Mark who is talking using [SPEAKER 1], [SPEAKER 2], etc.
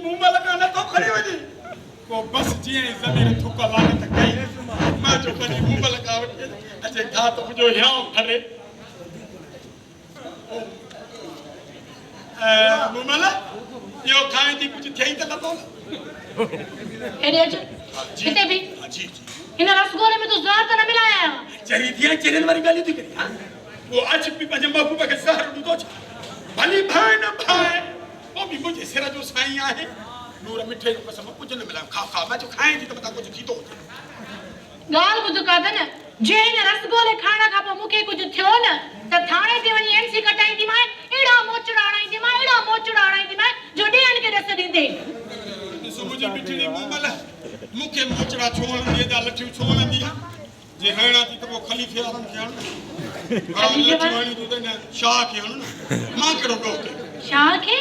[SPEAKER 1] मुंबई लगा ना तो खड़ी वजी को बस जिए जमीन थुक लाने तक गई मां जो खड़ी मुंबई लगा अचे था तो मुझे हियां खरे मुमला यो खाए थी कुछ थई त लतो
[SPEAKER 2] एडे अच किते भी
[SPEAKER 1] जी
[SPEAKER 2] इन रसगोले में तो ज़हर तो न मिलाया है
[SPEAKER 1] चरी दिया चरन वाली गाली थी करी हां वो आज भी पंजे महबूबा के जहर दो भली भाई न भाई वो भी मुझे सिरा जो साईं आहे नूर मिठे जो कसम कुछ न मिला खा खा मैं जो खाए थी तो बता कुछ थी तो
[SPEAKER 2] गाल बुध का न जे इन रसगोले खाना का मुके कुछ थियो न त थाने ते वनी एमसी कटाई दी मैं एड़ा मोचड़ा आणाई दी मैं जो डेन के रस दींदे
[SPEAKER 1] मुझे मिठड़ी मुमला मुके मोचड़ा छोड़ दिए जा लठियूं छोड़ दिया जे हेणा थी तो वो खलीफे वारन के हण हां लठियूं हणी तो न शाह के हण मां करो डोके
[SPEAKER 2] शाह के